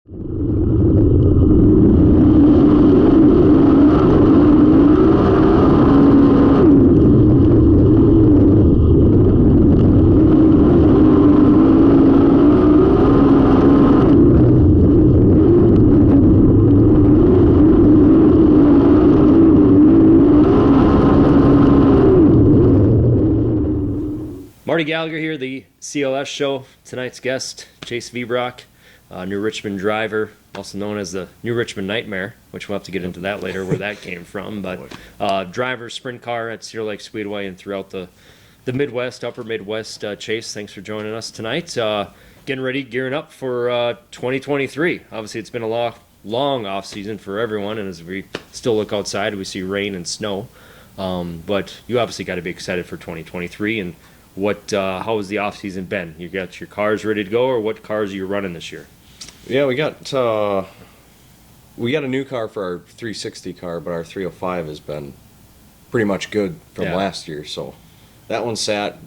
Marty Gallagher here, the CLS show. Tonight's guest, ChaseViebrock, New Richmond driver, also known as the New Richmond Nightmare, which we'll have to get into that later, where that came from. But driver, sprint car at Cedar Lake Speedway and throughout the Midwest, upper Midwest. Chase, thanks for joining us tonight. Getting ready, gearing up for 2023. Obviously, it's been a long off season for everyone, and as we still look outside, we see rain and snow. But you obviously got to be excited for 2023. And how has the off season been? You got your cars ready to go, or what cars are you running this year? Yeah, we got a new car for our 360 car, but our 305 has been pretty much good from last year. So that one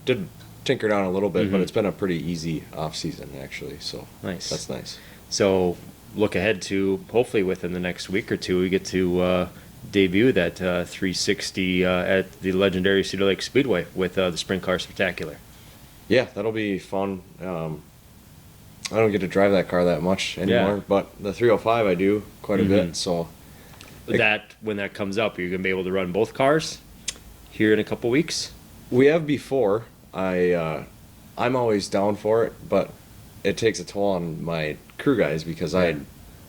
did tinker down a little bit, but it's been a pretty easy off season actually. So nice. That's nice. So look ahead to hopefully within the next week or two we get to debut that 360 at the legendary Cedar Lake Speedway with the Sprint Car Spectacular. Yeah, that'll be fun. I don't get to drive that car that much anymore, but the 305 I do quite a bit. So when that comes up, you're gonna be able to run both cars here in a couple weeks. We have before. I'm always down for it, but it takes a toll on my crew guys because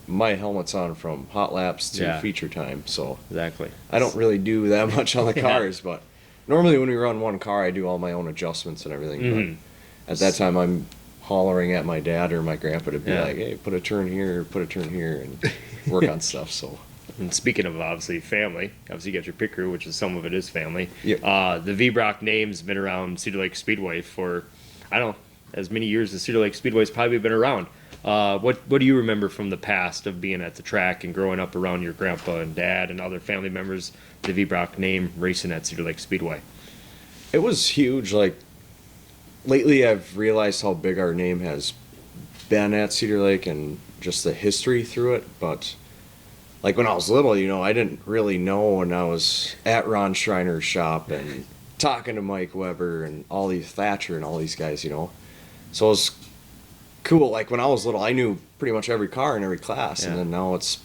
my helmet's on from hot laps to feature time, so exactly. I don't really do that much on the cars, but normally when we run one car, I do all my own adjustments and everything. But at that time, I'm hollering at my dad or my grandpa to be like, "Hey, put a turn here, and work on stuff." So. And speaking of obviously family, obviously you got your pit crew, which is some of it is family. Yep. The Viebrock name's been around Cedar Lake Speedway for I don't know as many years as Cedar Lake Speedway's probably been around. What do you remember from the past of being at the track and growing up around your grandpa and dad and other family members, the Viebrock name racing at Cedar Lake Speedway? It was huge. Like, lately I've realized how big our name has been at Cedar Lake and just the history through it. But, like, when I was little, I didn't really know when I was at Ron Schreiner's shop and talking to Mike Weber and Thatcher and all these guys, So it was cool. Like when I was little, I knew pretty much every car in every class, and then now it's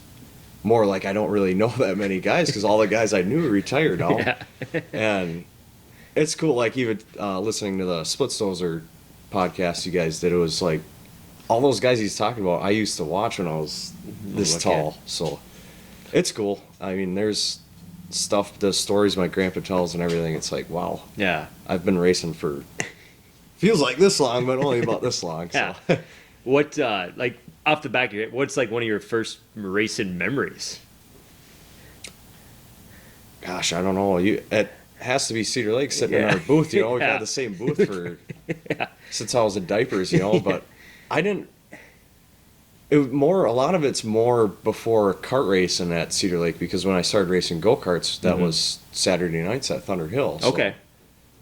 more like I don't really know that many guys because all the guys I knew are retired now. And it's cool. Like even listening to the Split Stozer podcast you guys did, it was like all those guys he's talking about I used to watch when I was this tall. So it's cool. I mean, there's the stories my grandpa tells and everything. It's like, wow. Yeah. I've been racing for feels like this long, but only about this long. So. What, like, off the back of your head, what's like one of your first racing memories? Gosh, I don't know. It has to be Cedar Lake sitting in our booth. We've had the same booth for since I was in diapers. But I didn't. A lot of it's more before kart racing at Cedar Lake because when I started racing go-karts, that was Saturday nights at Thunder Hill. So. Okay.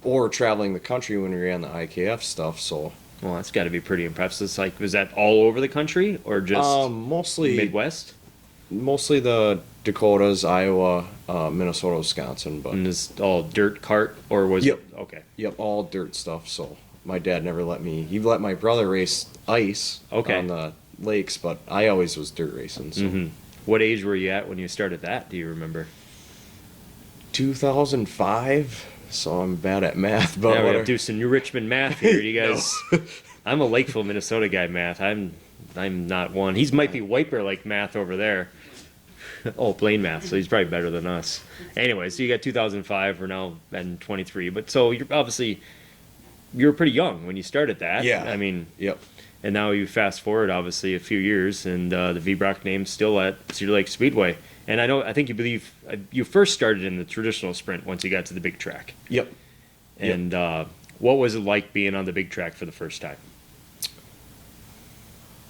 Or traveling the country when we ran the IKF stuff, so. Well, that's got to be pretty impressive. It's like, was that all over the country or just mostly Midwest? Mostly the Dakotas, Iowa, Minnesota, Wisconsin, but. And it's all dirt kart, or was it? Okay. Yep, all dirt stuff. So my dad never let me. He let my brother race ice on the lakes, but I always was dirt racing. So. What age were you at when you started that? Do you remember? 2005. So I'm bad at math, but we're gonna do some New Richmond math here, you guys. I'm a Lakeville, Minnesota guy. Math. I'm not one. He might be Wiper like math over there. Blaine math. So he's probably better than us. Anyway, so you got 2005. We're now in 23. But so you're were pretty young when you started that. Yeah. I mean. Yep. And now you fast forward obviously a few years, and the Viebrock name's still at Cedar Lake Speedway. And I think you believe you first started in the traditional sprint once you got to the big track. Yep. And what was it like being on the big track for the first time?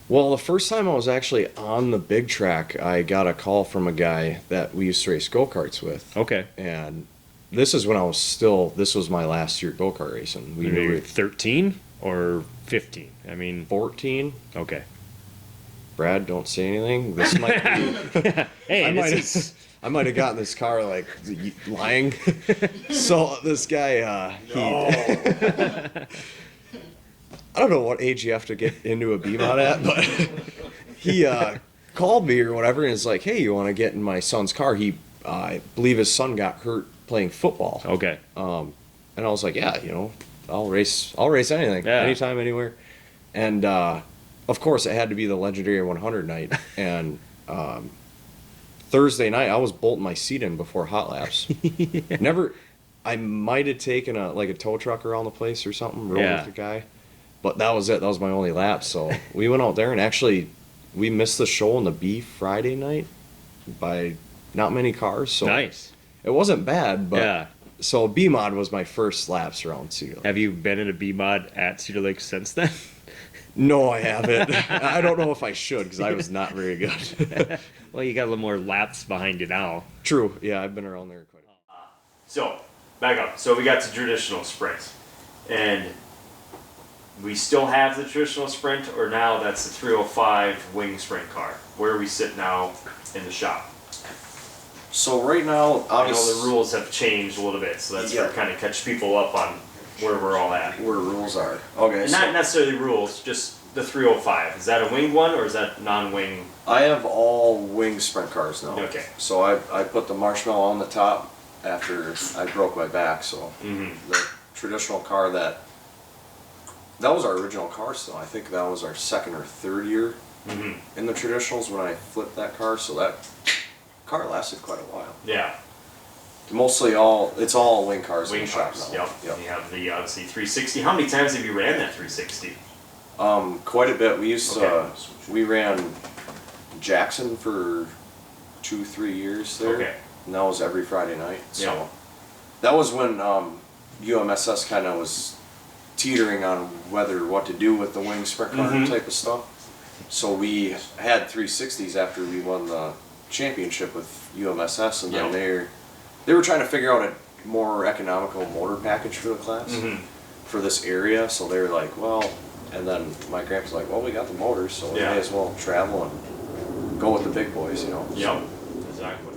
Well, the first time I was actually on the big track, I got a call from a guy that we used to race go-karts with. Okay. And this is when this was my last year go-kart racing. We were 13 or 15? I mean. 14. Okay. Brad, don't say anything. This might be. Hey, I might have gotten this car like lying. So this guy, I don't know what age you have to get into a B-Mod at, but he called me or whatever and is like, "Hey, you want to get in my son's car?" I believe his son got hurt playing football. Okay. And I was like, "Yeah, I'll race anything, anytime, anywhere." And of course, it had to be the legendary 100 night. And Thursday night, I was bolting my seat in before hot laps. Never. I might have taken a tow truck around the place or something, rode with the guy. But that was it. That was my only lap. So we went out there and actually we missed the show in the B Friday night by not many cars. So nice. It wasn't bad, but so B-Mod was my first laps around Cedar Lake. Have you been in a B-Mod at Cedar Lake since then? No, I haven't. I don't know if I should because I was not very good. Well, you got a little more laps behind you now. True. Yeah, I've been around there quite a bit. So, back up. So we got to traditional sprints. And we still have the traditional sprint, or now that's the 305 wing sprint car. Where we sit now in the shop. So right now, I know the rules have changed a little bit, so that's where kind of catch people up on where we're all at. Where rules are. Okay. Not necessarily rules, just the 305. Is that a wing one or is that non-wing? I have all wing sprint cars now. Okay. So I put the marshmallow on the top after I broke my back. So the traditional car that was our original car still. I think that was our second or third year in the traditionals when I flipped that car. So that car lasted quite a while. Yeah. Mostly it's all wing cars in the shop now. Yep. You have the obviously 360. How many times have you ran that 360? Quite a bit. We used to we ran Jackson for 2-3 years there. Okay. And that was every Friday night. So that was when UMSS kind of was teetering on what to do with the wing sprint car type of stuff. So we had 360s after we won the championship with UMSS, and then they were trying to figure out a more economical motor package for the class for this area. So they were like, well, and then my grandpa's like, well, we got the motors, so we may as well travel and go with the big boys, Yep, exactly.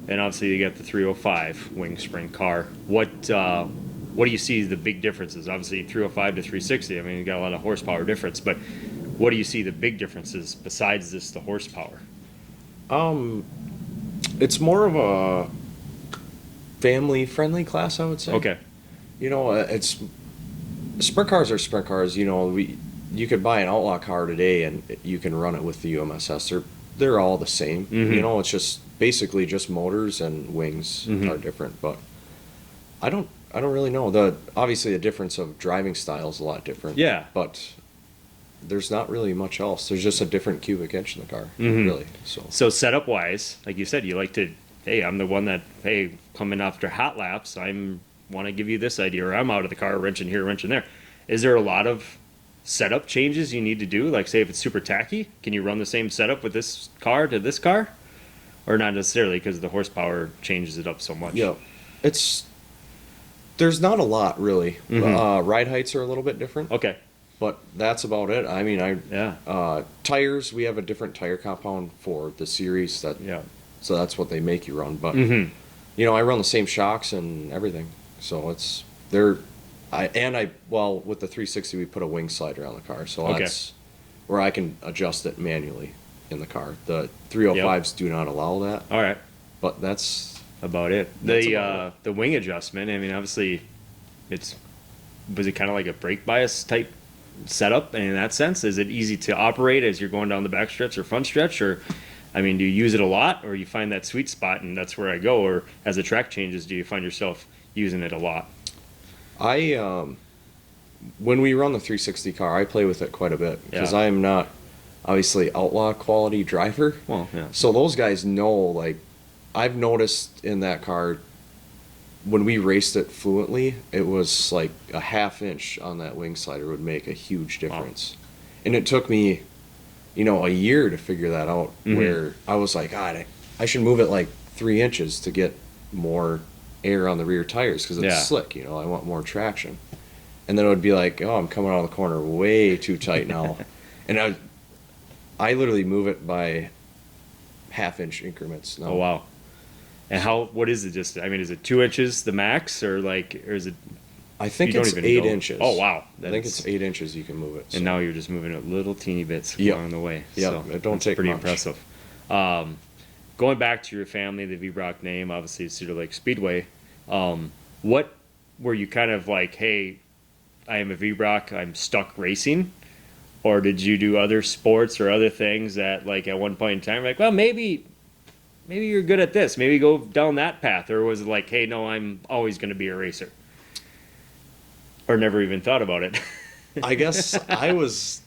And obviously you got the 305 wing sprint car. What do you see the big differences? Obviously 305 to 360, I mean, you got a lot of horsepower difference, but what do you see the big differences besides the horsepower? It's more of a family-friendly class, I would say. Okay. It's sprint cars are sprint cars. You could buy an outlaw car today and you can run it with the UMSS. They're all the same. It's just basically just motors and wings are different. But I don't really know. Obviously the difference of driving style is a lot different. Yeah. But there's not really much else. There's just a different cubic inch in the car, really. So setup wise, like you said, you like to, hey, I'm the one that, hey, coming after hot laps, want to give you this idea, or I'm out of the car, wrenching here, wrenching there. Is there a lot of setup changes you need to do? Like, say, if it's super tacky, can you run the same setup with this car to this car? Or not necessarily, because the horsepower changes it up so much? Yeah. There's not a lot, really. Ride heights are a little bit different. Okay. But that's about it. I mean, tires, we have a different tire compound for the series. So that's what they make you run. But, I run the same shocks and everything. So with the 360, we put a wing slider on the car. So that's where I can adjust it manually in the car. The 305s do not allow that. All right. But that's about it. The wing adjustment, I mean, obviously, was it kind of like a brake bias type setup in that sense? Is it easy to operate as you're going down the back stretch or front stretch, or I mean, do you use it a lot, or you find that sweet spot and that's where I go, or as the track changes, do you find yourself using it a lot? When we run the 360 car, I play with it quite a bit because I am not obviously outlaw quality driver. Well, yeah. So those guys know, like, I've noticed in that car when we raced it fluently, it was like a half inch on that wing slider would make a huge difference. Wow. And it took me, a year to figure that out, where I was like, God, I should move it like 3 inches to get more air on the rear tires because it's slick, I want more traction. And then it would be like, oh, I'm coming out of the corner way too tight now. And I literally move it by half-inch increments now. Oh wow. And what is it? Just, I mean, is it 2 inches the max, or is it? I think You don't it's even 8 know. inches. Oh wow. I think it's 8 inches you can move it. And now you're just moving it little teeny bits Yep. along the way. Yep, So it don't that's take pretty much. impressive. Going back to your family, the Viebrock name, obviously Cedar Lake Speedway. What were you kind of like, hey, I am a Viebrock, I'm stuck racing? Or did you do other sports or other things that, like, at one point in time, like, well, maybe you're good at this, maybe go down that path? Or was it like, hey, no, I'm always going to be a racer? Or never even thought about it? I guess I was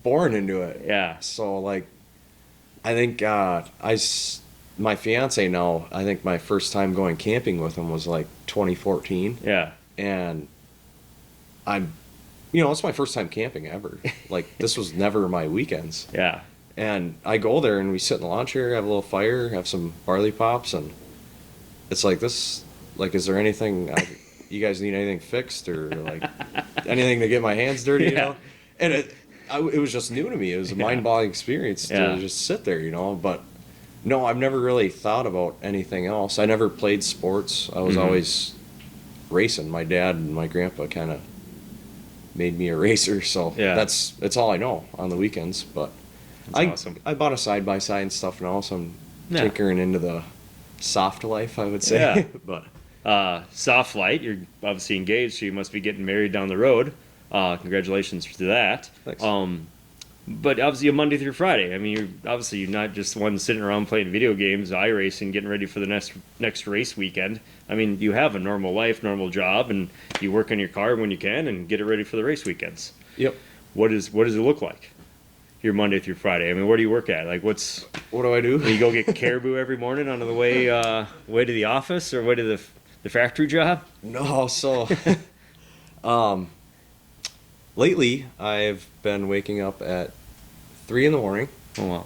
born into it. Yeah. So like, I think my fiance now, I think my first time going camping with him was like 2014. Yeah. And it's my first time camping ever. Like, this was never my weekends. Yeah. And I go there and we sit in the lawn chair, have a little fire, have some barley pops, and it's like this. Like, is there anything you guys need anything fixed, or like anything to get my hands dirty? Yeah. You know, and it was just new to me. It was a mind-boggling experience Yeah. to just sit there, But no, I've never really thought about anything else. I never played sports. I was always racing. My dad and my grandpa kind of made me a racer, so Yeah. that's all I know on the weekends. But Awesome. I bought a side-by-side and stuff now, so I'm Yeah. tinkering into the soft life, I would say. Yeah. But Soft light, you're obviously engaged, so you must be getting married down the road. Congratulations to that. Thanks. But obviously a Monday through Friday. I mean, you're not just one sitting around playing video games, iRacing, getting ready for the next race weekend. I mean, you have a normal life, normal job, and you work on your car when you can and get it ready for the race weekends. yep. What does it look like? Your Monday through Friday. I mean, where do you work at? Like, What do I do? you go get caribou every morning on the way to the office, or way to the factory job? No, so lately I've been waking up at 3 in the morning. Oh wow.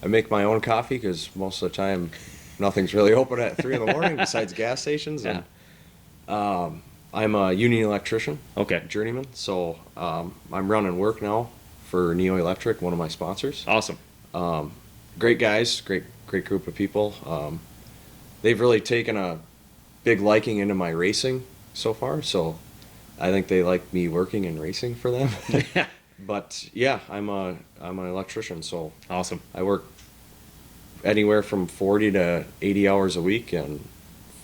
I make my own coffee because most of the time nothing's really open at 3 in the morning besides gas stations. Yeah. And I'm a union electrician, Okay. journeyman. So I'm running work now for Neo Electric, one of my sponsors. Awesome. Great guys, great group of people. They've really taken a big liking into my racing so far, so I think they like me working and racing for them. But yeah, I'm an electrician, so Awesome. I work anywhere from 40 to 80 hours a week and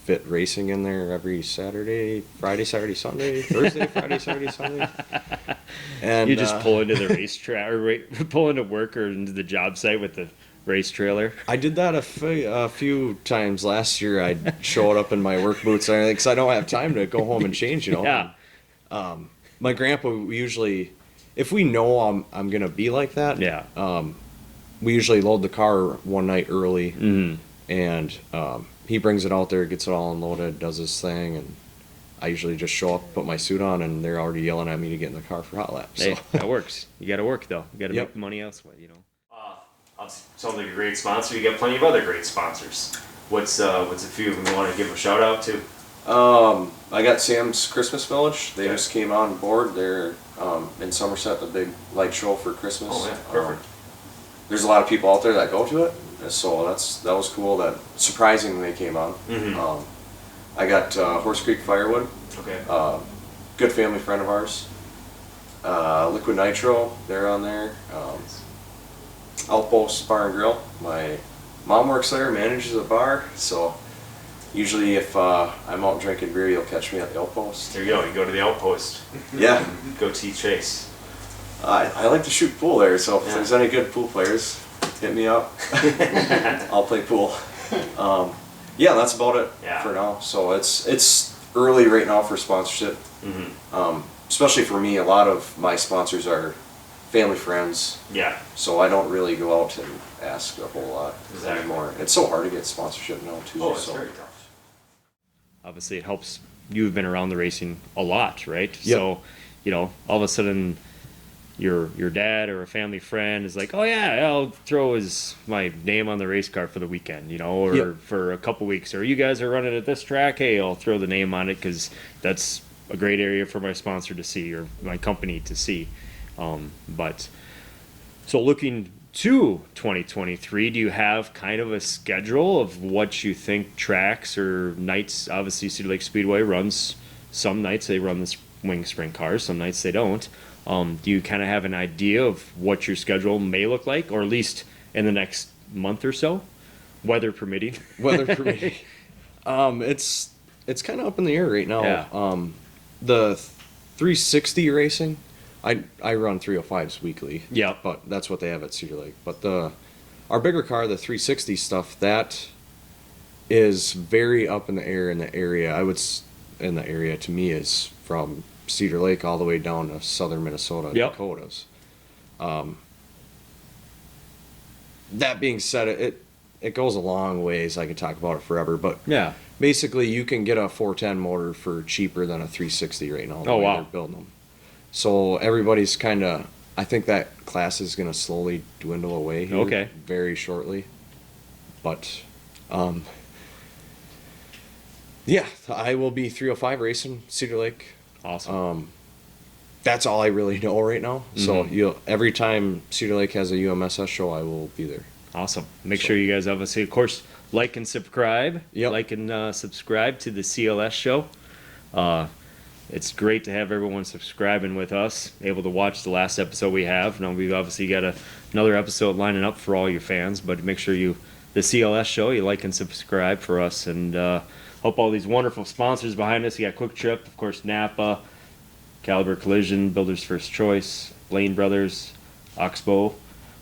fit racing in there every Saturday, Friday, Saturday, Sunday, Thursday, Friday, Saturday, Sunday. And You just pull into the racetrack, or pull into work or into the job site with the race trailer. I did that a few times last year. I showed up in my work boots and everything because I don't have time to go home and change, Yeah. My grandpa, we usually, if we know I'm gonna be like that, Yeah. we usually load the car one night early, Mm-hmm. and he brings it out there, gets it all unloaded, does his thing, and I usually just show up, put my suit on, and they're already yelling at me to get in the car for hot laps. Hey, So. that works. You got to work though. You got to Yep. make the money elsewhere. Sounds like a great sponsor. You got plenty of other great sponsors. What's a few of them you want to give a shout out to? I got Sam's Christmas Village. They just came on board. They're in Somerset, the big light show for Christmas. Oh yeah, perfect. There's a lot of people out there that go to it, so that was cool. That surprising they came on. Mhm. I got Horse Creek Firewood, Okay. good family friend of ours. Liquid Nitro, they're on there. Outpost Bar and Grill. My mom works there, manages a bar, so usually if I'm out drinking beer, you'll catch me at the Outpost. There you go. You go to the outpost. Yeah. Go see Chase. I like to shoot pool there, so if Yeah. there's any good pool players, hit me up. I'll play pool. Yeah, that's about it Yeah. for now. So it's early right now for sponsorship. Mm-hmm. Especially for me, a lot of my sponsors are family friends, Yeah. so I don't really go out and ask a whole lot Exactly. anymore. It's so hard to get sponsorship now too. Oh, it's so. very tough. Obviously, it helps. You've been around the racing a lot, right? Yep. So, all of a sudden, your dad or a family friend is like, "Oh yeah, I'll throw my name on the race car for the weekend," or Yep. for a couple weeks. Or you guys are running at this track. Hey, I'll throw the name on it because that's a great area for my sponsor to see or my company to see. But So looking to 2023, do you have kind of a schedule of what you think tracks or nights? Obviously, Cedar Lake Speedway runs some nights they run the wing sprint cars, some nights they don't. Do you kind of have an idea of what your schedule may look like, or at least in the next month or so, weather permitting? Weather permitting. It's kind of up in the air right now. Yeah. The 360 racing, I run 305s weekly. Yeah. But that's what they have at Cedar Lake. But our bigger car, the 360 stuff, that is very up in the air in the area. In the area to me is from Cedar Lake all the way down to southern Minnesota, Yep. Dakotas. That being said, it goes a long ways. I could talk about it forever, but Yeah. basically you can get a 410 motor for cheaper than a 360 right now. Oh, wow. They're building them. So everybody's kind of, I think that class is going to slowly dwindle away here Okay. very shortly. But, yeah, I will be 305 racing Cedar Lake. Awesome. That's all I really know right now. So Mhm. every time Cedar Lake has a UMSS show, I will be there. Awesome. Make So- sure you guys obviously, of course, like and subscribe. Yep. Like and subscribe to the CLS show. It's great to have everyone subscribing with us, able to watch the last episode we have. Now we've obviously got another episode lining up for all your fans, but make sure the CLS show, you like and subscribe for us. And hope all these wonderful sponsors behind us. You got Quick Trip, of course, Napa, Caliber Collision, Builder's First Choice, Blaine Brothers, Oxbow,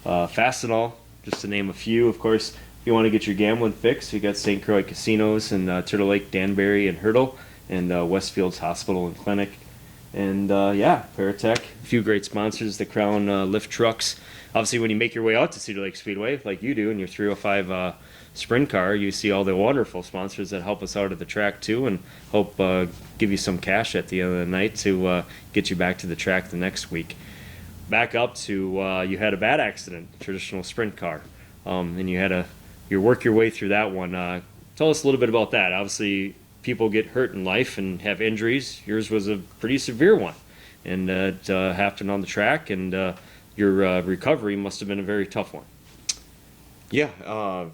Fastenal, just to name a few. Of course, if you want to get your gambling fix, you got St. Croix Casinos and Turtle Lake, Danbury, and Hurdle, and Westfields Hospital and Clinic. And Paratech, a few great sponsors, the Crown lift trucks. Obviously, when you make your way out to Cedar Lake Speedway, like you do in your 305 sprint car, you see all the wonderful sponsors that help us out at the track too, and hope give you some cash at the end of the night to get you back to the track the next week. Back up to you had a bad accident, traditional sprint car, and you work your way through that one. Tell us a little bit about that. Obviously, people get hurt in life and have injuries. Yours was a pretty severe one, and it happened on the track, and your recovery must have been a very tough one. Yeah,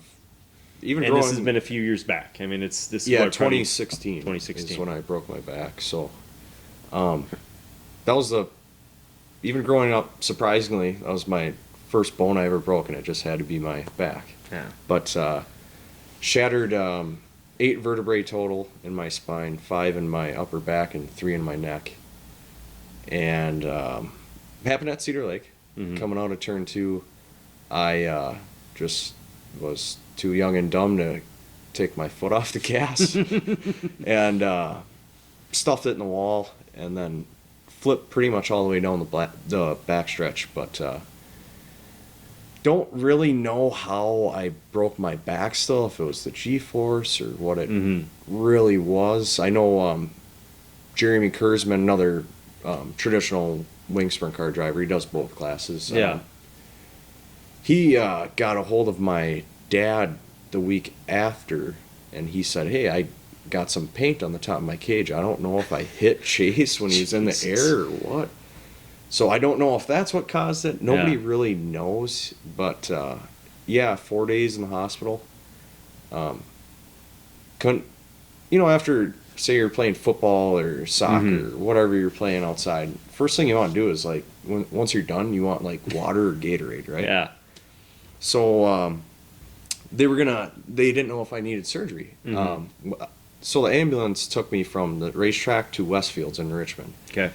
even And growing, this has been a few years back. I mean, this is yeah, what, probably 2016. 2016 is when I broke my back. So, that was even growing up. Surprisingly, that was my first bone I ever broke, and it just had to be my back. Yeah. But shattered 8 vertebrae total in my spine, 5 in my upper back, and 3 in my neck. And happened at Cedar Lake. Coming out of turn 2, I just was too young and dumb to take my foot off the gas, and stuffed it in the wall, and then flipped pretty much all the way down the backstretch. But don't really know how I broke my back still, if it was the G-force or what it really was. I know Jeremy Kurzman, another traditional wing sprint car driver, he does both classes. Yeah. He got a hold of my dad the week after, and he said, "Hey, I got some paint on the top of my cage. I don't know if I hit Chase when he's in the air or what." So I don't know if that's what caused it. Nobody really knows. But 4 days in the hospital. Couldn't, after, say you're playing football or soccer or whatever you're playing outside, first thing you want to do is once you're done, you want water or Gatorade, right? Yeah. So they didn't know if I needed surgery. So the ambulance took me from the racetrack to Westfields in Richmond. Okay.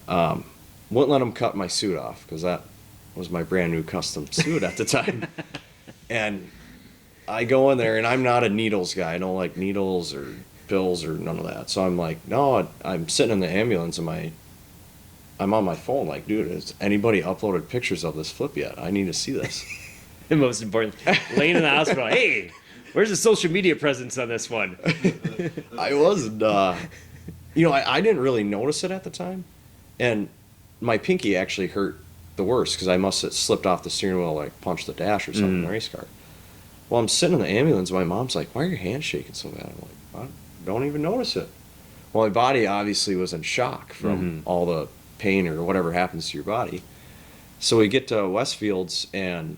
Wouldn't let them cut my suit off because that was my brand new custom suit at the time. And I go in there, and I'm not a needles guy. I don't like needles or pills or none of that. So I'm like, no, I'm sitting in the ambulance, and I'm on my phone like, dude, has anybody uploaded pictures of this flip yet? I need to see this. The most important, laying in the hospital. Hey, where's the social media presence on this one? I wasn't, I didn't really notice it at the time. And my pinky actually hurt the worst because I must have slipped off the steering wheel, punched the dash or something in the race car. Well, I'm sitting in the ambulance, and my mom's like, "Why are your hands shaking so bad?" I'm like, "I don't even notice it." Well, my body obviously was in shock from all the pain or whatever happens to your body. So we get to Westfields, and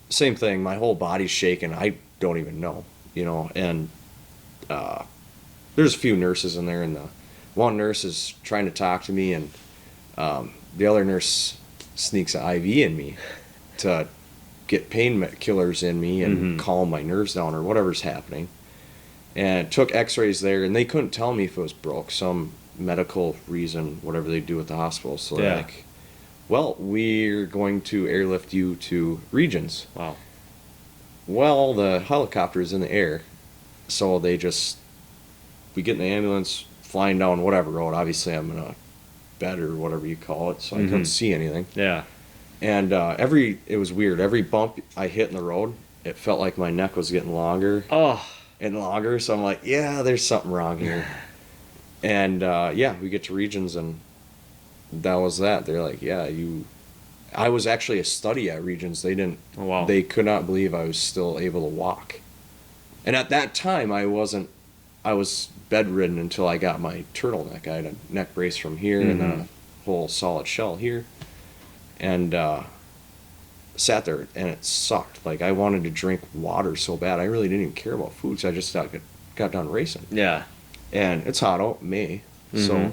same thing. My whole body's shaking. I don't even know, and there's a few nurses in there, and the one nurse is trying to talk to me, and the other nurse sneaks an IV in me to get painkillers in me and calm my nerves down or whatever's happening. And took x-rays there, and they couldn't tell me if it was broke, some medical reason, whatever they do at the hospital. So they're like, well, we're going to airlift you to Regions. Wow. Well, the helicopter is in the air, so we get in the ambulance, flying down whatever road. Obviously, I'm in a bed or whatever you call it, so I couldn't see anything. Yeah. And it was weird. Every bump I hit in the road, it felt like my neck was getting longer and longer. So I'm like, yeah, there's something wrong here. And we get to Regions, and that was that. They're like, yeah, I was actually a study at Regions. They could not believe I was still able to walk. And at that time, I was bedridden until I got my turtleneck. I had a neck brace from here and then a whole solid shell here. And sat there, and it sucked. Like, I wanted to drink water so bad. I really didn't even care about food, so I just got done racing. Yeah. And it's hot out, May. So,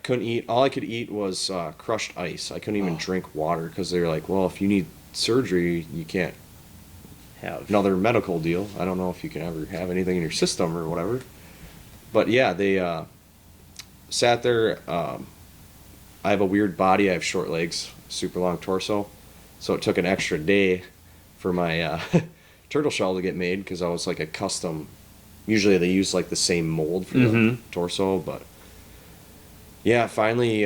couldn't eat. All I could eat was crushed ice. I couldn't even drink water because they were like, well, if you need surgery, you can't have another medical deal. I don't know if you can ever have anything in your system or whatever. But yeah, they sat there. I have a weird body. I have short legs, super long torso. So it took an extra day for my turtle shell to get made because I was like a custom. Usually they use like the same mold for the torso, but yeah, finally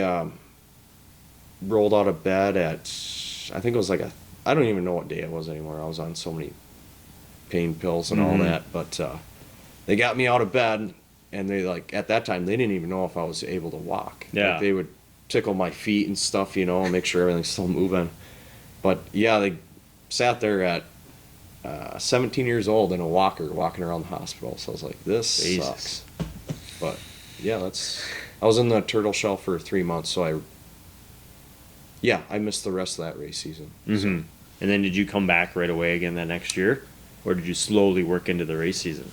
rolled out of bed at, I think it was I don't even know what day it was anymore. I was on so many pain pills and all that, but they got me out of bed, and they at that time they didn't even know if I was able to walk. Yeah. Like, they would tickle my feet and stuff, and make sure everything's still moving. But yeah, they sat there at 17 years old in a walker walking around the hospital. So I was like, this sucks. But yeah, I was in the turtle shell for 3 months, so I missed the rest of that race season. So. And then did you come back right away again that next year, or did you slowly work into the race season?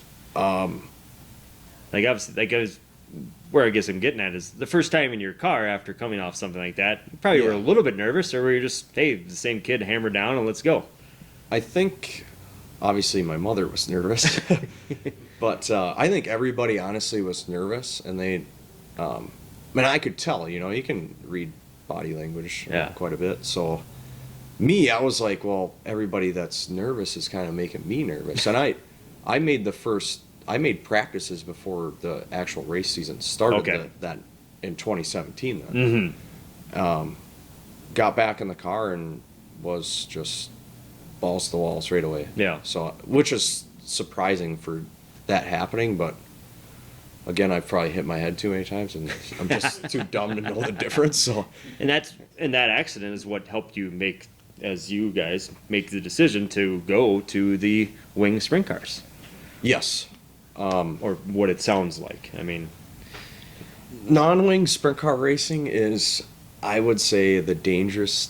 Where I guess I'm getting at is the first time in your car after coming off something like that, you probably were a little bit nervous, or were you just, hey, the same kid, hammer down and let's go? I think, obviously, my mother was nervous, but I think everybody honestly was nervous, and I could tell, you can read body language quite a bit. So me, I was like, well, everybody that's nervous is kind of making me nervous. And I made practices before the actual race season started that in 2017 then. Got back in the car and was just balls to the walls right away. Yeah. So, which is surprising for that happening, but again, I've probably hit my head too many times, and I'm just too dumb to know the difference. So, and that accident is what helped you make the decision to go to the wing sprint cars. Yes. Or what it sounds like. I mean, non-wing sprint car racing is, I would say, the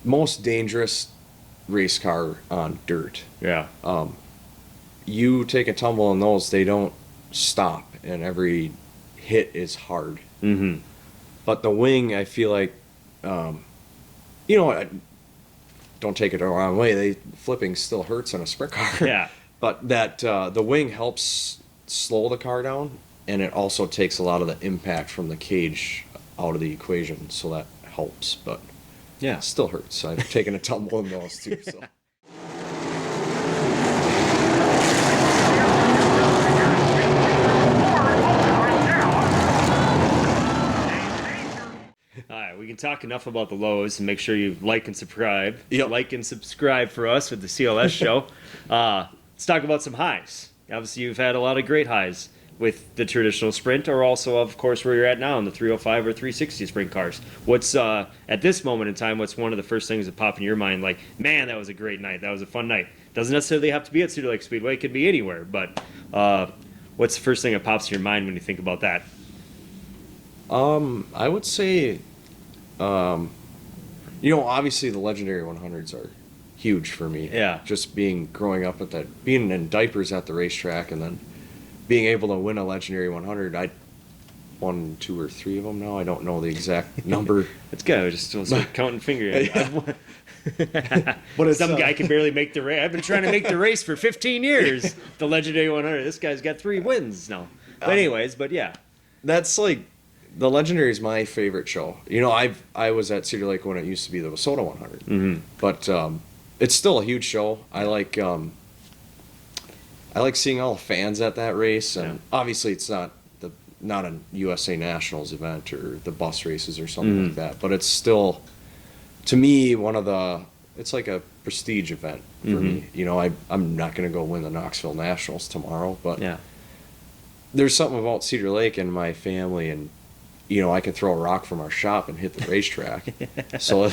most dangerous race car on dirt. Yeah. You take a tumble in those, they don't stop, and every hit is hard. But the wing, I feel like, don't take it the wrong way. Flipping still hurts in a sprint car. Yeah. But the wing helps slow the car down, and it also takes a lot of the impact from the cage out of the equation, so that helps. But yeah, it still hurts. I've taken a tumble in those too. So. All right, we can talk enough about the lows and make sure you like and subscribe. Yep. Like and subscribe for us with the CLS show. Let's talk about some highs. Obviously, you've had a lot of great highs with the traditional sprint, or also, of course, where you're at now in the 305 or 360 sprint cars. What's, at this moment in time, what's one of the first things that pop in your mind, like, man, that was a great night, that was a fun night? Doesn't necessarily have to be at Cedar Lake Speedway, it could be anywhere, but what's the first thing that pops in your mind when you think about that? I would say Obviously the legendary 100s are huge for me. Yeah. Just growing up at that, being in diapers at the racetrack, and then being able to win a legendary 100. I won 2 or 3 of them now. I don't know the exact number. It's good. I was just start counting fingers. But it's, Some guy can barely make the race. I've been trying to make the race for 15 years. The legendary 100. This guy's got 3 wins now. But anyways, but yeah. That's like, the legendary is my favorite show. I was at Cedar Lake when it used to be the Wasota 100. Mm-hmm. But it's still a huge show. I like seeing all the fans at that race, and obviously it's not a USA Nationals event or the bus races or something like that. But it's still, to me, it's like a prestige event for me. I'm not going to go win the Knoxville Nationals tomorrow, but there's something about Cedar Lake and my family, and I can throw a rock from our shop and hit the racetrack. So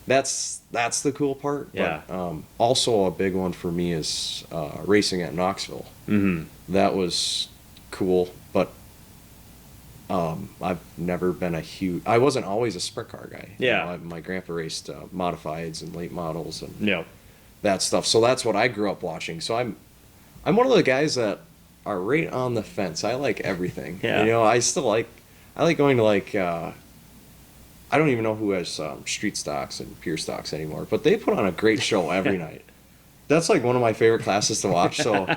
that's the cool part. Yeah. But, also a big one for me is racing at Knoxville. Mm-hmm. That was cool, but I've never been I wasn't always a sprint car guy. Yeah. My grandpa raced modifieds and late models and No. that stuff. So that's what I grew up watching. So I'm one of the guys that are right on the fence. I like everything. Yeah. I like going to I don't even know who has street stocks and pure stocks anymore, but they put on a great show every night. That's like one of my favorite classes to watch. So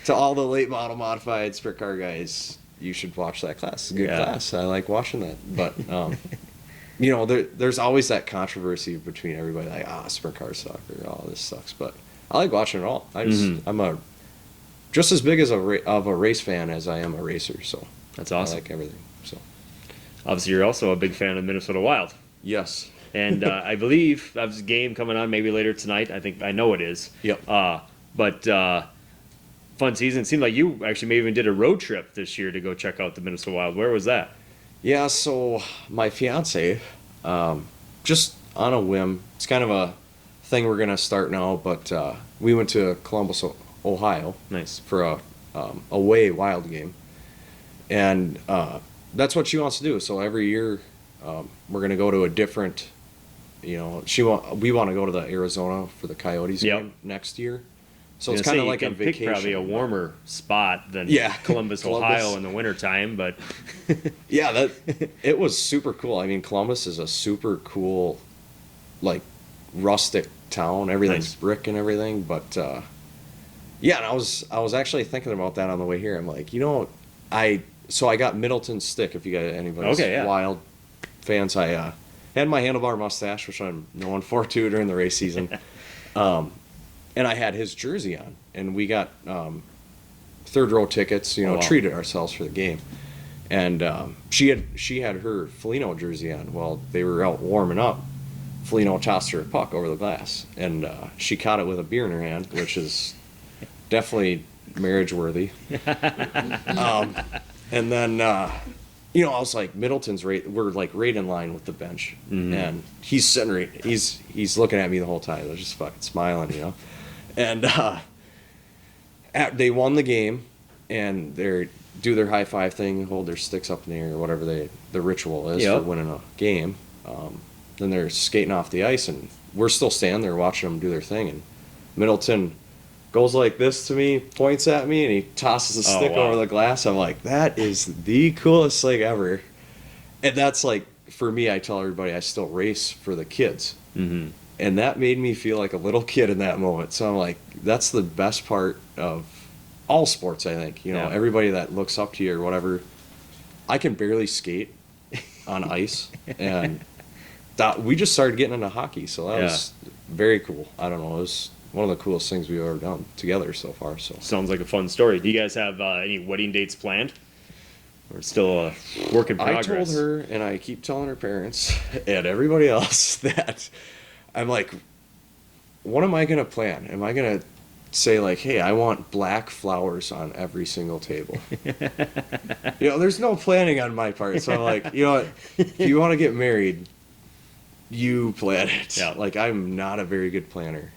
to all the late model modified sprint car guys, you should watch that class. It's a good class. I like watching that. But there's always that controversy between everybody, like, sprint cars suck, or this sucks. But I like watching it all. I'm just as big of a race fan as I am a racer. So That's awesome. I like everything. So Obviously, you're also a big fan of Minnesota Wild. yes. And I believe there's a game coming on maybe later tonight. I know it is. Yep. But fun season. It seemed like you actually maybe even did a road trip this year to go check out the Minnesota Wild. Where was that? Yeah, so my fiance, just on a whim, it's kind of a thing we're going to start now, but we went to Columbus, Ohio. Nice. For a away Wild game. And that's what she wants to do. So every year we're going to go to a different, we want to go to the Arizona for the Coyotes game next year. So it's kind of like a vacation. Pick probably a warmer spot than Columbus, Ohio in the wintertime, but yeah, it was super cool. I mean, Columbus is a super cool, like, rustic town. Everything's brick and everything, but and I was actually thinking about that on the way here. I'm like, I got Middleton's stick. If you got anybody's Wild fans, I had my handlebar mustache, which I'm known for too during the race season. And I had his jersey on, and we got third row tickets. Treated ourselves for the game, and she had her Foligno jersey on. While they were out warming up, Foligno tossed her a puck over the glass, and she caught it with a beer in her hand, which is definitely marriage worthy. And then I was like, Middleton's we're like right in line with the bench, and he's sitting he's looking at me the whole time, just fucking smiling, And they won the game, and they do their high five thing, hold their sticks up in the air, or whatever the ritual is for winning a game. Then they're skating off the ice, and we're still standing there watching them do their thing. And Middleton goes like this to me, points at me, and he tosses a stick over the glass. I'm like, that is the coolest thing ever. And that's like, for me, I tell everybody I still race for the kids. Mm-hmm. And that made me feel like a little kid in that moment. So I'm like, that's the best part of all sports, I think. Everybody that looks up to you or whatever. I can barely skate on ice. And we just started getting into hockey. So that was very cool. I don't know. It was one of the coolest things we've ever done together so far. So sounds like a fun story. Do you guys have any wedding dates planned? Or still a work in progress? I told her, and I keep telling her parents and everybody else that I'm like, what am I going to plan? Am I going to say, like, hey, I want black flowers on every single table? There's no planning on my part. So I'm like, what? If you want to get married, you plan it. Yeah. Like, I'm not a very good planner.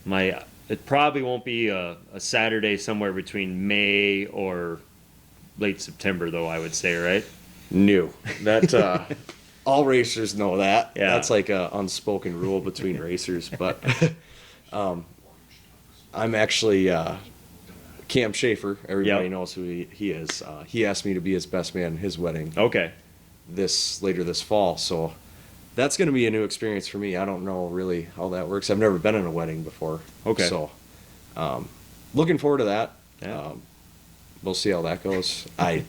It probably won't be a Saturday somewhere between May or late September, though, I would say, right? No. That all racers know that. Yeah. That's like a unspoken rule between racers. But I'm actually Cam Schaefer. Everybody Yep. knows who he is. He asked me to be his best man at his wedding Okay. later this fall. So that's going to be a new experience for me. I don't know really how that works. I've never been in a wedding before. Okay. So looking forward to that. Yeah. We'll see how that goes. I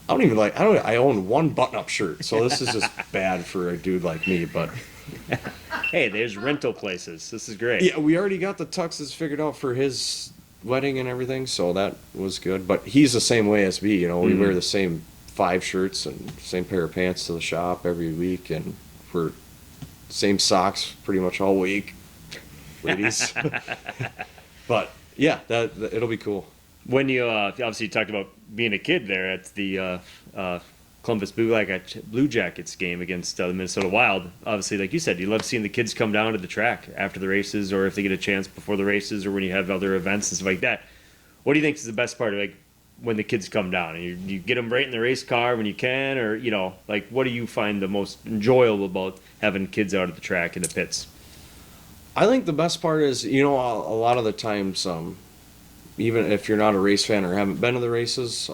own one button-up shirt, so this is just bad for a dude like me. But Hey, there's rental places. This is great. yeah, we already got the tuxes figured out for his wedding and everything, so that was good. But he's the same way as me. We wear the same 5 shirts and same pair of pants to the shop every week, and we're same socks pretty much all week, ladies. But yeah, that it'll be cool. When you obviously talked about being a kid there at the Columbus Blue Jackets game against the Minnesota Wild, obviously, like you said, you love seeing the kids come down to the track after the races, or if they get a chance before the races, or when you have other events and stuff like that. What do you think is the best part of, like, when the kids come down and you get them right in the race car when you can, or like, what do you find the most enjoyable about having kids out at the track in the pits? I think the best part is, a lot of the times, even if you're not a race fan or haven't been to the races,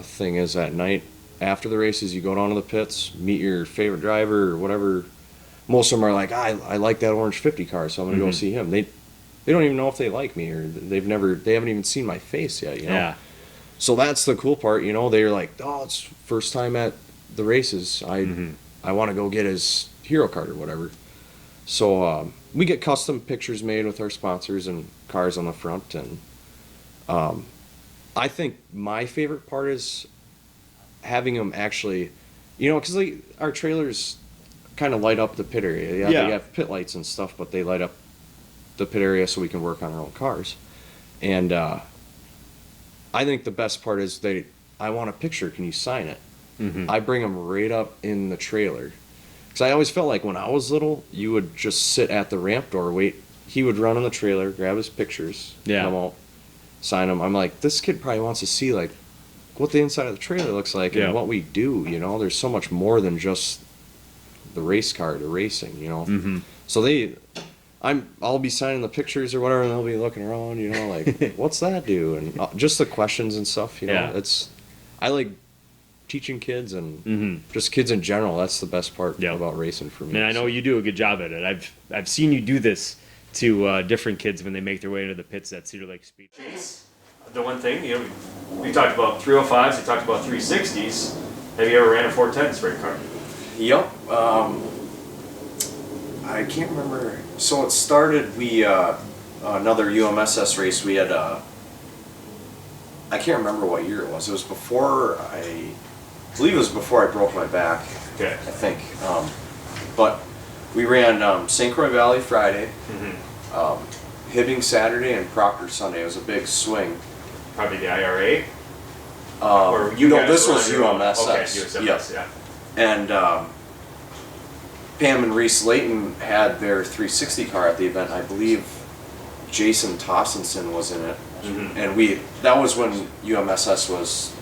thing is at night after the races, you go down to the pits, meet your favorite driver or whatever. Most of them are like, I like that orange 50 car, so I'm gonna go see him. They don't even know if they like me, or they haven't even seen my face yet. Yeah. So that's the cool part. They're like, oh, it's first time at the races. I want to go get his hero card or whatever. So we get custom pictures made with our sponsors and cars on the front, and I think my favorite part is having them actually, because our trailers kind of light up the pit area. Yeah, they have pit lights and stuff, but they light up the pit area so we can work on our own cars. And I think the best part is I want a picture. Can you sign it? Mm-hmm. I bring them right up in the trailer. Because I always felt like when I was little, you would just sit at the ramp door, wait. He would run in the trailer, grab his pictures, come out, sign them. I'm like, this kid probably wants to see like what the inside of the trailer looks like and what we do. There's so much more than just the race car to racing. Mm-hmm. So I'll be signing the pictures or whatever, and they'll be looking around. Like what's that do? And just the questions and stuff. I like teaching kids and just kids in general. That's the best part about racing for me. And I know you do a good job at it. I've seen you do this to different kids when they make their way into the pits at Cedar Lake Speed. The one thing, we talked about 305s, we talked about 360s. Have you ever ran a 410 sprint car? Yep. I can't remember. So it started, another UMSS race, we had, I can't remember what year it was. It was before I believe it was before I broke my back. Okay. I think. But we ran St. Croix Valley Friday, Hibbing Saturday, and Proctor Sunday. It was a big swing. Probably the IRA? This was UMSS. Okay, UMSS, yeah. And Pam and Reese Layton had their 360 car at the event. I believe Jason Tossenson was in it. Mm-hmm. And that was when UMSS was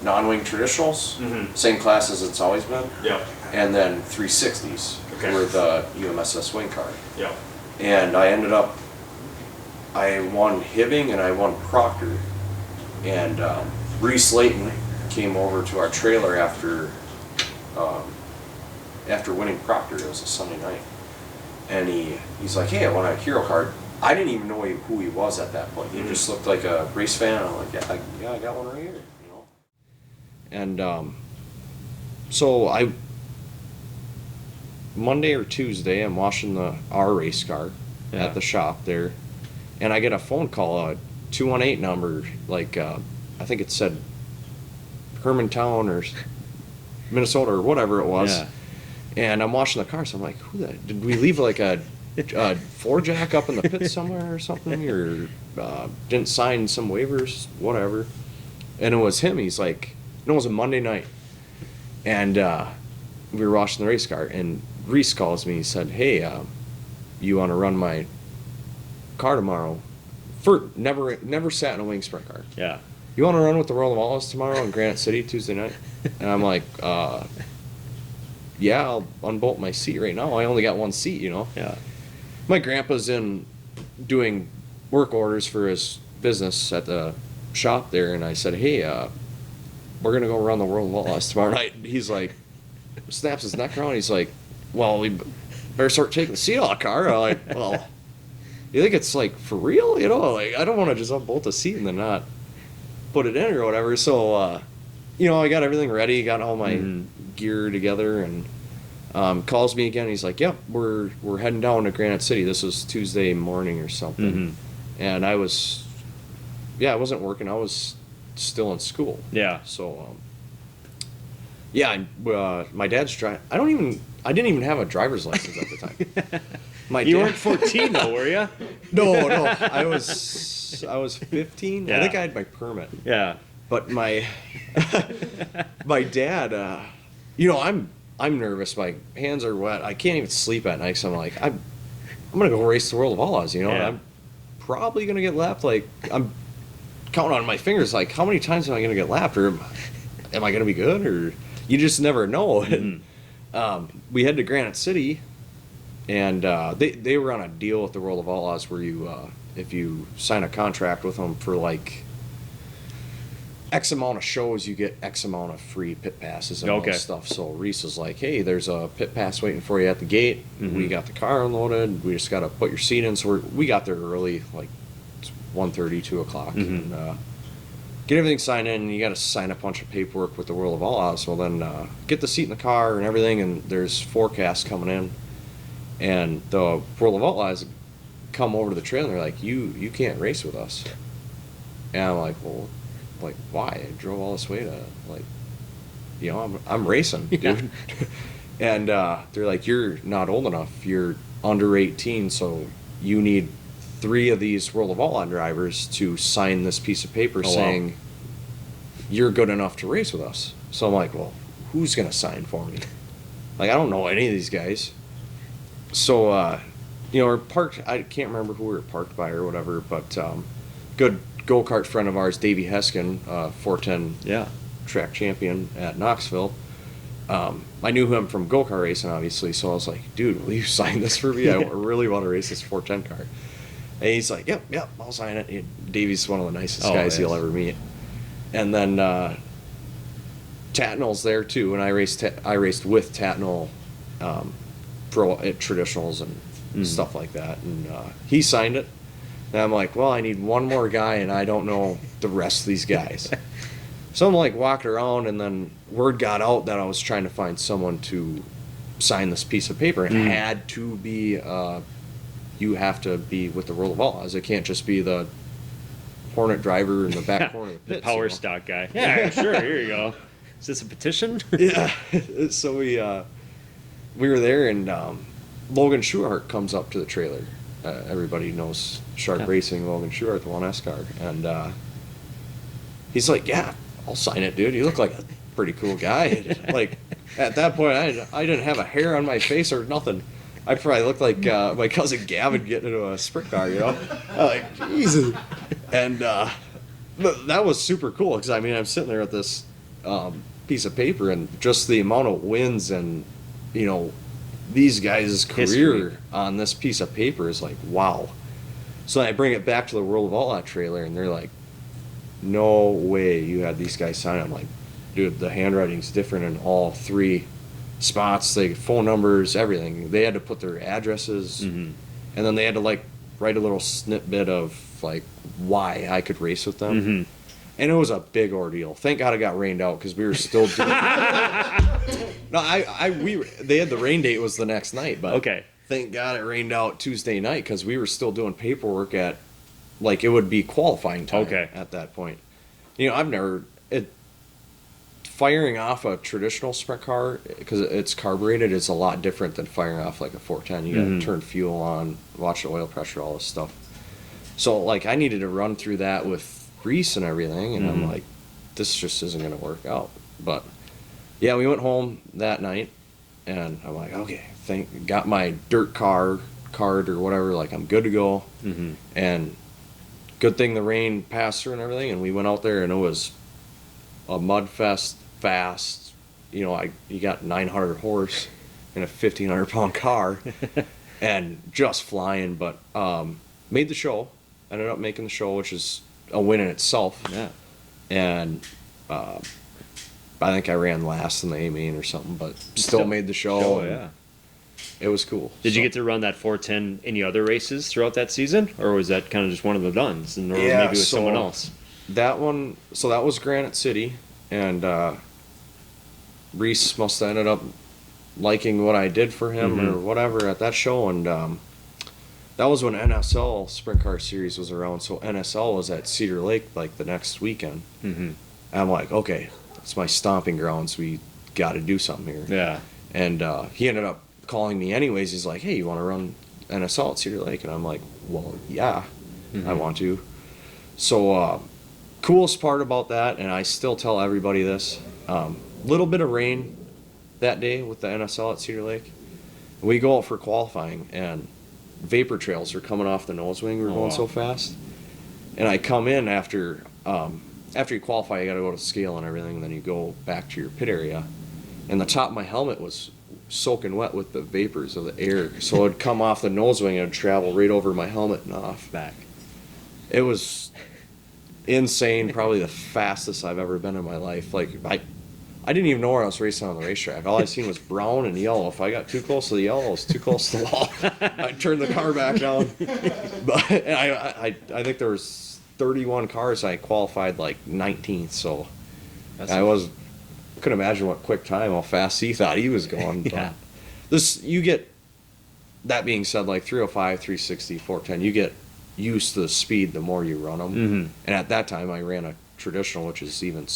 non-wing traditionals, same class as it's always been. Yeah. And then 360s were the UMSS wing car. Yeah. And I won Hibbing and I won Proctor. And Reese Layton came over to our trailer after winning Proctor. It was a Sunday night. And he's like, hey, I want a hero card. I didn't even know who he was at that point. He just looked like a race fan. I'm like, yeah, I got one right here. And so Monday or Tuesday, I'm washing our race car at the shop there, and I get a phone call, a 218 number, like I think it said Hermantown or Minnesota or whatever it was. Yeah. And I'm washing the car, so I'm like, did we leave like a floor jack up in the pit somewhere or something, or didn't sign some waivers, whatever. And it was him. He's like, no, it was a Monday night, and we were washing the race car, and Reese calls me. He said, hey, you want to run my car tomorrow? Never sat in a wing sprint car. Yeah. You want to run with the World of Wallace tomorrow in Granite City Tuesday night? And I'm like, yeah, I'll unbolt my seat right now. I only got one seat, you know. Yeah. My grandpa's in doing work orders for his business at the shop there, and I said, hey, we're gonna go around the world of outlaws tomorrow night. He's like, snaps his neck around. He's like, well, we better start taking the seat out of the car. I'm like, well, you think it's like for real? You know, like I don't want to just unbolt the seat and then not put it in or whatever. So, you know, I got everything ready, got all my gear together, and calls me again. He's like, yep, we're heading down to Granite City. This was Tuesday morning or something. And I wasn't working. I was still in school. Yeah. So, yeah, my dad's driving. I didn't even have a driver's license at the time. You weren't 14 though, were you? No, I was 15. Yeah. I think I had my permit. Yeah. But my dad, you know, I'm nervous. My hands are wet. I can't even sleep at night. So I'm like, I'm gonna go race the World of Outlaws. You know, and Yeah. I'm probably gonna get lapped. Like I'm counting on my fingers. Like how many times am I gonna get lapped, or am I gonna be good, or you just never know. And, we head to Granite City, and they were on a deal with the World of Outlaws where you if you sign a contract with them for like X amount of shows, you get X amount of free pit passes and all Okay. that stuff. So Reese was like, hey, there's a pit pass waiting for you at the gate. We got the car unloaded. We just got to put your seat in. So we got there early, like 1:30, 2 o'clock. And get everything signed in. And you got to sign a bunch of paperwork with the World of Outlaws. Well, then get the seat in the car and everything. And there's forecasts coming in. And the World of Outlaws come over to the trail and they're like, you can't race with us. And I'm like, well, like, why? I drove all this way to, like, you know, I'm racing, dude. Yeah. And they're like, you're not old enough. You're under 18, so you need 3 of these World of Outlaw drivers to sign this piece of paper saying you're good enough to race with us. So I'm like, well, who's going to sign for me? Like, I don't know any of these guys. So, you know, we're parked, I can't remember who we were parked by or whatever, but good go-kart friend of ours, Davey Heskin, 410 track champion at Knoxville. I knew him from go-kart racing, obviously, so I was like, dude, will you sign this for me? I really want to race this 410 car. And he's like, yep, I'll sign it. Davey's one of the nicest guys you'll ever meet. And then Tatnall's there too, and I raced with Tatnall pro at traditionals and stuff like that, and he signed it. And I'm like, well, I need one more guy, and I don't know the rest of these guys. So I'm like walking around, and then word got out that I was trying to find someone to sign this piece of paper. It had to be, you have to be with the World of Outlaws. It can't just be the Hornet driver in the back corner of the pits. The power you know? stock guy. Yeah, sure, here you go. Is this a petition? Yeah. So we were there, and Logan Schuhart comes up to the trailer. Everybody knows Shark Racing, Logan Schuhart, the 1S car. And he's like, yeah, I'll sign it, dude. You look like a pretty cool guy. Like, at that point, I didn't have a hair on my face or nothing. I probably looked like my cousin Gavin getting into a sprint car, you know? I'm like, Jesus. And that was super cool, because, I mean, I'm sitting there with this piece of paper, and just the amount of wins and, you know, these guys' career on this piece of paper is like, wow. So I bring it back to the World of Outlaw trailer, and they're like, no way you had these guys sign. I'm like, dude, the handwriting's different in all 3 spots. They phone numbers, everything. They had to put their addresses, and then they had to like write a little snippet of like why I could race with them. And it was a big ordeal. Thank God it got rained out, because we were still doing. No, they had the rain date was the next night, but thank God it rained out Tuesday night, because we were still doing paperwork at, like, it would be qualifying time at that point. You know, I've never firing off a traditional sprint car, because it's carbureted, is a lot different than firing off like a 410. You got to turn fuel on, watch the oil pressure, all this stuff. So like I needed to run through that with Reese and everything, and I'm like, this just isn't going to work out. But yeah, we went home that night, and I'm like, okay, got my dirt card or whatever, like I'm good to go. And good thing the rain passed through and everything, and we went out there, and it was a mud fest, fast, you know, you got 900 horse in a 1,500-pound car, and just flying. But made the show. Ended up making the show, which is a win in itself. Yeah. And I think I ran last in the A main or something, but still made the show. And yeah. it was cool. Did you get to run that 410 any other races throughout that season, or was that kind of just one of the duns, and or Yeah, maybe with so someone else? That one, so that was Granite City, and Reese must have ended up liking what I did for him or whatever at that show, and that was when NSL Sprint Car Series was around. So NSL was at Cedar Lake like the next weekend. And I'm like, okay, it's my stomping grounds. We got to do something here. Yeah. And he ended up calling me anyways. He's like, hey, you want to run NSL at Cedar Lake? And I'm like, well, yeah, I want to. So coolest part about that, and I still tell everybody this, little bit of rain that day with the NSL at Cedar Lake. We go out for qualifying, and vapor trails are coming off the nose wing. We're going so fast. And I come in after you qualify, you got to go to scale and everything, and then you go back to your pit area. And the top of my helmet was soaking wet with the vapors of the air. So it'd come off the nose wing and it'd travel right over my helmet and off. Back. It was insane, probably the fastest I've ever been in my life. Like, I didn't even know where I was racing on the racetrack. All I seen was brown and yellow. If I got too close to the yellow, I was too close to the wall. I'd turn the car back down. But and I think there was 31 cars. I qualified like 19th, so couldn't imagine what quick time, how fast he thought he was going. Yeah. But you get, that being said, like 305, 360, 410, you get used to the speed the more you run them. And at that time, I ran a traditional, which is even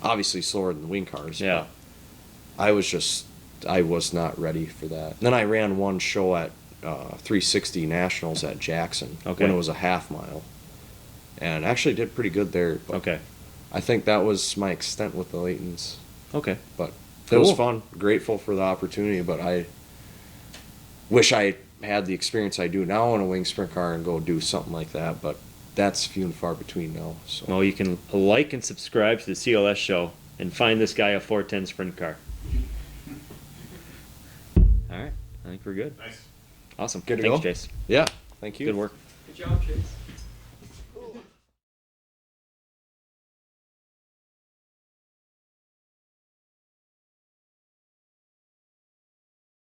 obviously slower than the wing cars. Yeah. I was not ready for that. And then I ran one show at 360 Nationals at Jackson when it was a half mile, and actually did pretty good there. But Okay. I think that was my extent with the Laytons. Okay. But it was fun. Grateful for the opportunity, but I wish I had the experience I do now in a wing sprint car and go do something like that. But that's few and far between now. So. Well, you can like and subscribe to the CLS show and find this guy a 410 sprint car. All right. I think we're good. Nice. Awesome. Good to Thanks, go? Chase. Yeah. Thank you. Good work. Good job, Chase.